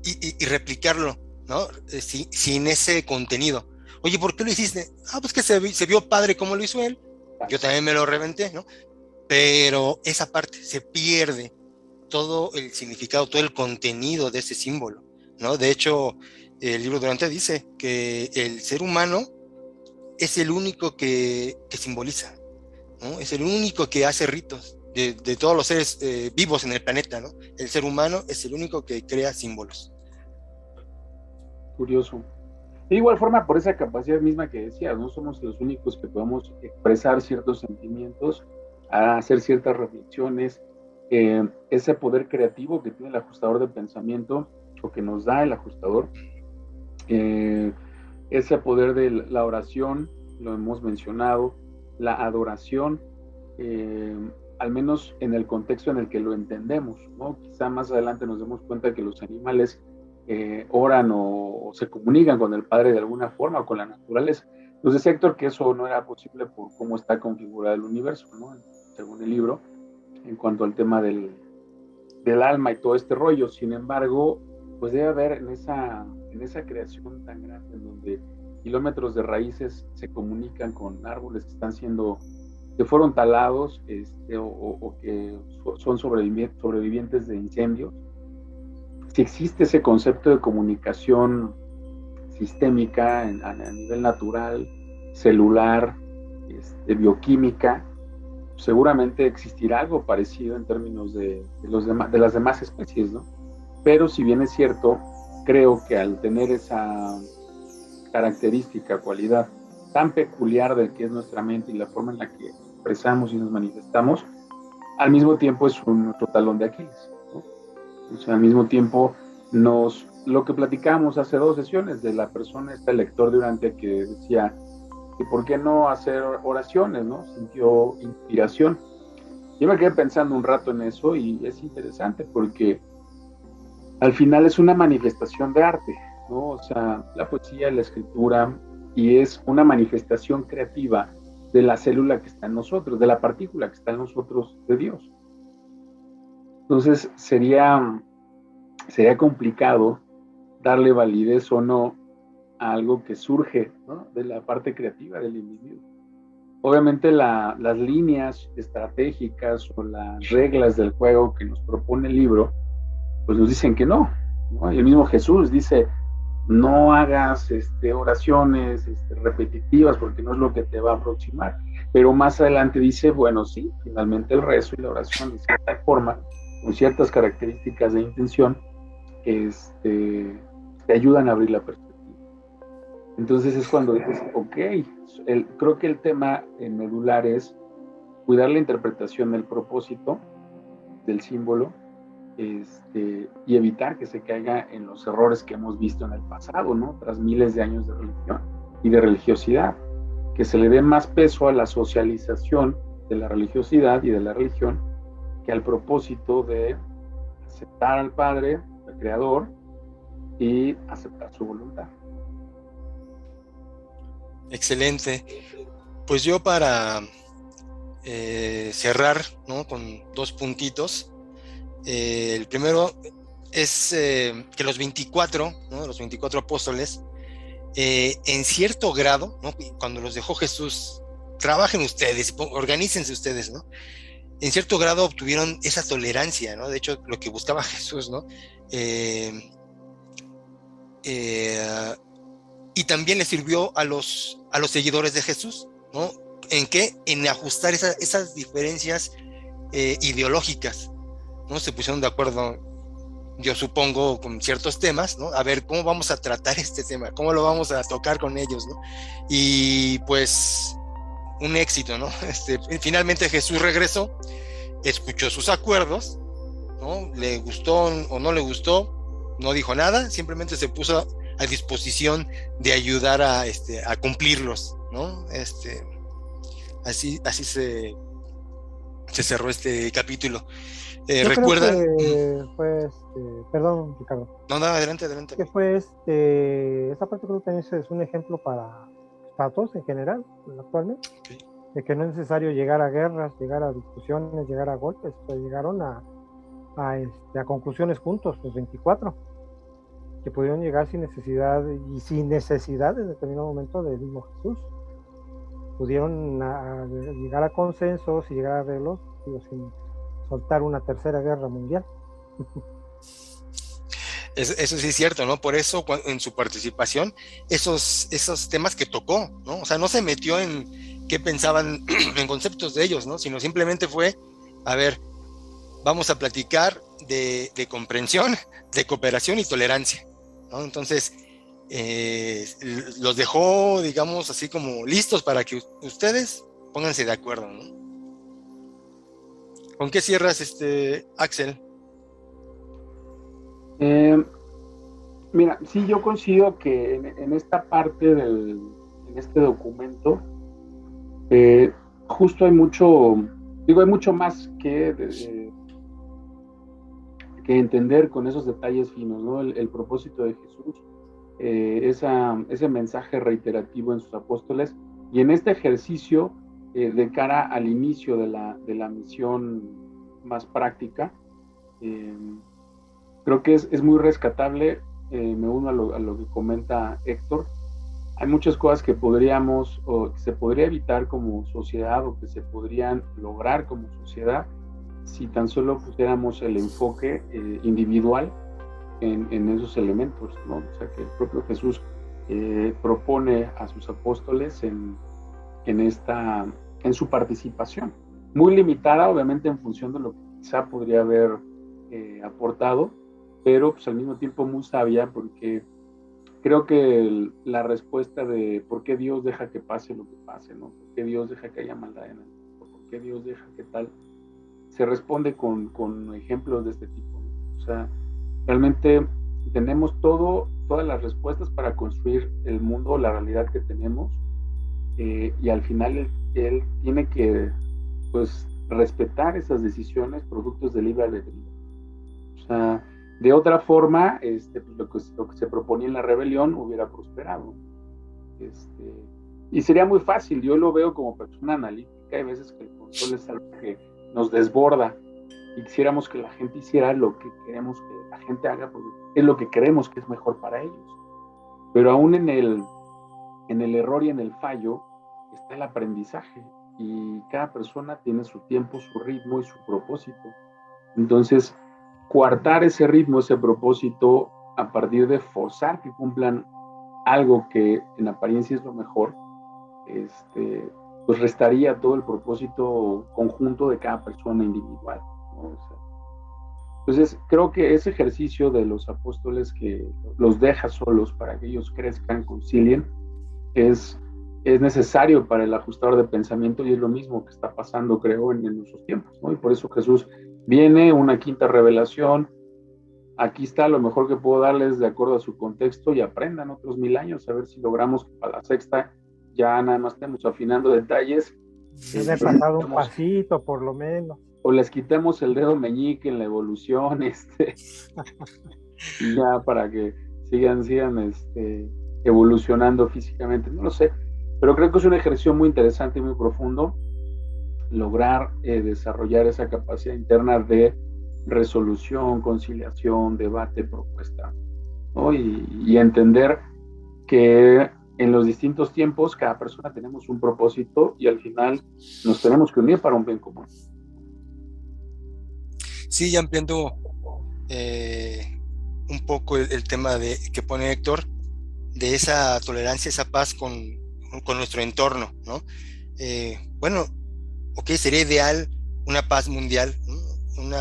y replicarlo, ¿no? Sin ese contenido. Oye, ¿por qué lo hiciste? Pues que se vio padre como lo hizo él. Yo también me lo reventé, ¿no? Pero esa parte se pierde todo el significado, todo el contenido de ese símbolo, ¿no? De hecho, el libro de Dante dice que el ser humano es el único que simboliza, ¿no? Es el único que hace ritos de todos los seres vivos en el planeta, ¿no? El ser humano es el único que crea símbolos. Curioso. De igual forma, por esa capacidad misma que decías, no somos los únicos que podemos expresar ciertos sentimientos, hacer ciertas reflexiones, ese poder creativo que tiene el ajustador de pensamiento, o que nos da el ajustador, ese poder de la oración, lo hemos mencionado, la adoración, al menos en el contexto en el que lo entendemos, ¿no? Quizá más adelante nos demos cuenta que los animales oran o se comunican con el Padre de alguna forma, o con la naturaleza. Nos decía Héctor que eso no era posible por cómo está configurado el universo, ¿no? Según el libro, en cuanto al tema del alma y todo este rollo. Sin embargo, pues debe haber en esa creación tan grande, en donde kilómetros de raíces se comunican con árboles que fueron talados, o que son sobrevivientes de incendios. Si existe ese concepto de comunicación sistémica a nivel natural, celular, bioquímica, seguramente existirá algo parecido en términos de las demás especies, ¿no? Pero si bien es cierto, creo que al tener esa característica, cualidad tan peculiar de que es nuestra mente y la forma en la que expresamos y nos manifestamos, al mismo tiempo es nuestro talón de Aquiles, ¿no? O sea, al mismo tiempo lo que platicábamos hace 2 sesiones de la persona, el lector de Urantia, que decía que por qué no hacer oraciones, ¿no? Sintió inspiración. Yo me quedé pensando un rato en eso y es interesante porque al final es una manifestación de arte, ¿no? O sea, la poesía, la escritura, y es una manifestación creativa de la célula que está en nosotros, de la partícula que está en nosotros de Dios. Entonces sería complicado darle validez o no a algo que surge, ¿no?, de la parte creativa del individuo. Obviamente las líneas estratégicas o las reglas del juego que nos propone el libro, pues nos dicen que no, ¿no? Y el mismo Jesús dice, no hagas oraciones repetitivas porque no es lo que te va a aproximar. Pero más adelante dice, bueno, sí, finalmente el rezo y la oración de cierta forma, con ciertas características de intención, te ayudan a abrir la perspectiva. Entonces es cuando dices, ok, creo que el tema medular es cuidar la interpretación del propósito, del símbolo, y evitar que se caiga en los errores que hemos visto en el pasado, ¿no? Tras miles de años de religión y de religiosidad, que se le dé más peso a la socialización de la religiosidad y de la religión que al propósito de aceptar al Padre, al Creador, y aceptar su voluntad. Excelente. Pues yo para cerrar, ¿no?, con 2 puntitos. El primero es que los 24, ¿no?, los 24 apóstoles, en cierto grado, ¿no?, cuando los dejó Jesús, trabajen ustedes, organícense ustedes, ¿no?, en cierto grado obtuvieron esa tolerancia, ¿no? De hecho, lo que buscaba Jesús, ¿no? Y también le sirvió a los seguidores de Jesús, ¿no? ¿En qué? En ajustar esas diferencias ideológicas, ¿no? Se pusieron de acuerdo yo supongo, con ciertos temas, ¿no? A ver, ¿cómo vamos a tratar este tema? ¿Cómo lo vamos a tocar con ellos, ¿no? Y pues un éxito, ¿no? Finalmente Jesús regresó, escuchó sus acuerdos, ¿no? Le gustó o no le gustó, no dijo nada, simplemente se puso a disposición de ayudar a cumplirlos, ¿no? Así se cerró este capítulo. Yo ¿Recuerdan? creo que fue, perdón, Ricardo. No, adelante. Que fue esta parte creo que también es un ejemplo para todos en general, actualmente, Okay. de que no es necesario llegar a guerras, llegar a discusiones, llegar a golpes, pues llegaron a conclusiones juntos, los 24, que pudieron llegar sin necesidad en determinado momento del mismo Jesús. Pudieron llegar a consensos y llegar a arreglos, sin soltar una tercera guerra mundial. Eso sí es cierto, ¿no? Por eso en su participación, esos temas que tocó, ¿no? O sea, no se metió en qué pensaban en conceptos de ellos, ¿no? Sino simplemente fue, a ver, vamos a platicar de comprensión, de cooperación y tolerancia, ¿no? Entonces, los dejó, digamos, así como listos para que ustedes pónganse de acuerdo, ¿no? ¿Con qué cierras, Axel? Mira, sí, yo considero que en esta parte en este documento, justo hay mucho más que entender con esos detalles finos, ¿no? El propósito de Jesús, ese mensaje reiterativo en sus apóstoles, y en este ejercicio de cara al inicio de la misión más práctica, creo que es muy rescatable. Me uno a lo que comenta Héctor. Hay muchas cosas que podríamos, o que se podría evitar como sociedad, o que se podrían lograr como sociedad, si tan solo pusiéramos el enfoque individual en esos elementos, ¿no? O sea, que el propio Jesús propone a sus apóstoles en su participación, muy limitada, obviamente, en función de lo que quizá podría haber aportado, pero pues al mismo tiempo muy sabia, porque creo que la respuesta de por qué Dios deja que pase lo que pase, ¿no? ¿Por qué Dios deja que haya maldad en el mundo? ¿Por qué Dios deja que tal? Se responde con ejemplos de este tipo, ¿no? O sea, realmente tenemos todas las respuestas para construir el mundo, la realidad que tenemos, y al final él tiene que, pues, respetar esas decisiones productos de libre albedrío. O sea, de otra forma, pues lo que se proponía en la rebelión hubiera prosperado. Y sería muy fácil. Yo lo veo como persona analítica. Hay veces que el control es algo que nos desborda y quisiéramos que la gente hiciera lo que queremos que la gente haga porque es lo que creemos que es mejor para ellos. Pero aún en el error y en el fallo está el aprendizaje, y cada persona tiene su tiempo, su ritmo y su propósito. Entonces, coartar ese ritmo, ese propósito, a partir de forzar que cumplan algo que en apariencia es lo mejor, pues restaría todo el propósito conjunto de cada persona individual, ¿no? O sea, entonces, creo que ese ejercicio de los apóstoles, que los deja solos para que ellos crezcan, concilien, es necesario para el ajustador de pensamiento, y es lo mismo que está pasando, creo, en nuestros tiempos, ¿no? Y por eso Jesús viene, una quinta revelación. Aquí está lo mejor que puedo darles de acuerdo a su contexto, y aprendan otros 1000 años, a ver si logramos que para la sexta ya nada más estamos afinando detalles. Debe pasado un pasito, por lo menos. O les quitemos el dedo meñique en la evolución, ya para que sigan evolucionando físicamente, no lo sé. Pero creo que es un ejercicio muy interesante y muy profundo lograr desarrollar esa capacidad interna de resolución, conciliación, debate, propuesta, ¿no? Y entender que en los distintos tiempos cada persona tenemos un propósito, y al final nos tenemos que unir para un bien común. Sí, ya ampliando un poco el tema que pone Héctor, de esa tolerancia, esa paz con nuestro entorno, ¿no? Bueno, ok, sería ideal una paz mundial, ¿no?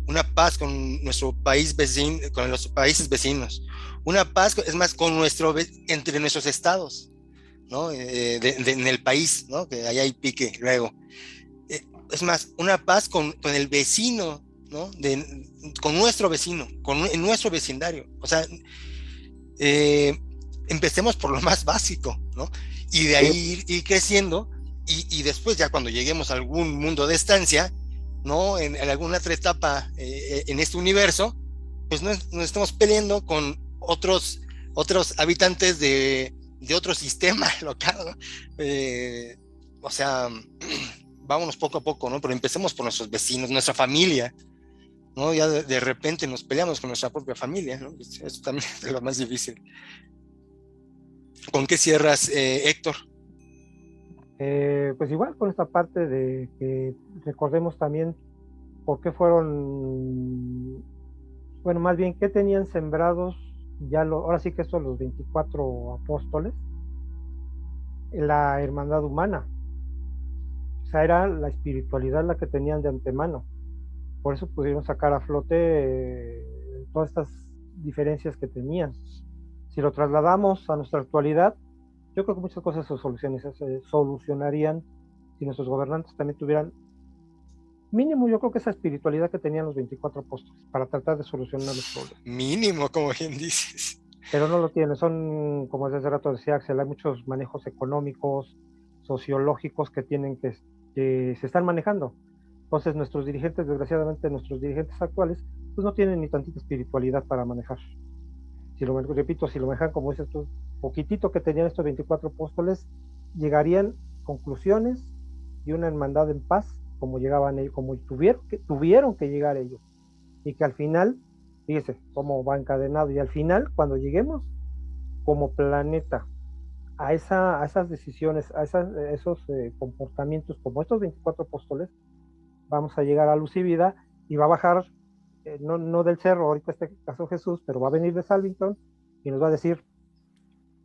una paz con nuestro país vecino, con los países vecinos, una paz, es más, entre nuestros estados, ¿no? En el país, ¿no? Que allá hay pique luego. Es más, una paz con el vecino, ¿no? Con nuestro vecino, en nuestro vecindario. O sea, empecemos por lo más básico, ¿no? Y de ahí ir creciendo, y después ya cuando lleguemos a algún mundo de estancia, ¿no? En alguna otra etapa en este universo, pues no nos estamos peleando con otros habitantes de otro sistema local, ¿no? O sea, vámonos poco a poco, ¿no? Pero empecemos por nuestros vecinos, nuestra familia, ¿no? Ya de repente nos peleamos con nuestra propia familia, ¿no? Eso también es lo más difícil. ¿Con qué cierras, Héctor? Pues igual con esta parte de que recordemos también por qué fueron, bueno, más bien qué tenían sembrados ahora sí que estos los 24 apóstoles, la hermandad humana. O sea, era la espiritualidad la que tenían de antemano. Por eso pudieron sacar a flote todas estas diferencias que tenían. Si lo trasladamos a nuestra actualidad, yo creo que muchas cosas se solucionarían si nuestros gobernantes también tuvieran mínimo, yo creo que esa espiritualidad que tenían los 24 apóstoles para tratar de solucionar los problemas. Mínimo, como bien dices. Pero no lo tienen, son, como desde hace rato decía Axel, hay muchos manejos económicos, sociológicos que se están manejando. Entonces nuestros dirigentes, desgraciadamente nuestros dirigentes actuales, pues no tienen ni tantita espiritualidad para manejar. Si lo manejan como dices tú, poquitito que tenían estos 24 apóstoles, llegarían conclusiones y una hermandad en paz, como llegaban ellos, como tuvieron que llegar ellos. Y que al final, fíjese cómo va encadenado, y al final, cuando lleguemos como planeta a esas decisiones, a esos comportamientos como estos 24 apóstoles, vamos a llegar a luz y vida, y va a bajar, no del cerro, ahorita este caso Jesús, pero va a venir de Salvington y nos va a decir,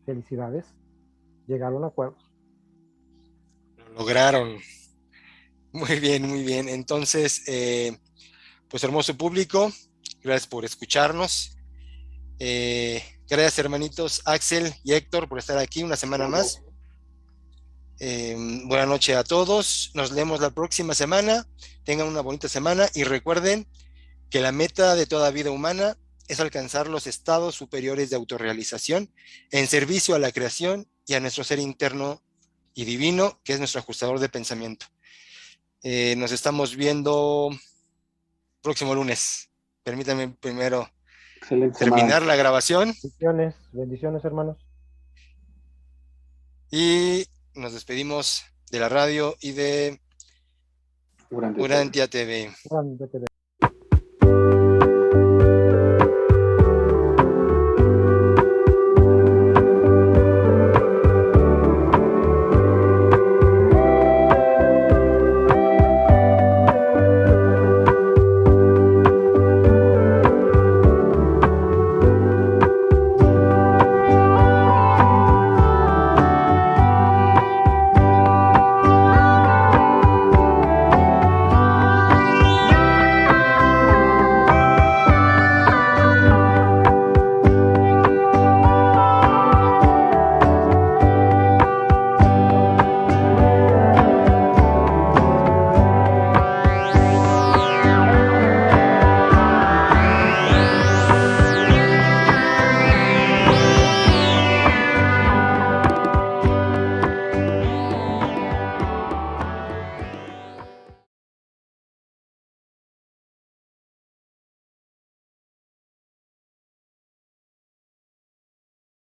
felicidades, llegaron a acuerdos. Lo lograron. Muy bien, muy bien. Entonces, pues hermoso público, gracias por escucharnos. Gracias, hermanitos Axel y Héctor, por estar aquí una semana más. Buenas noches a todos. Nos leemos la próxima semana. Tengan una bonita semana y recuerden que la meta de toda vida humana es alcanzar los estados superiores de autorrealización en servicio a la creación y a nuestro ser interno y divino, que es nuestro ajustador de pensamiento. Nos estamos viendo próximo lunes. Permítanme primero terminar la grabación. Bendiciones, hermanos. Y nos despedimos de la radio y de Urantia TV.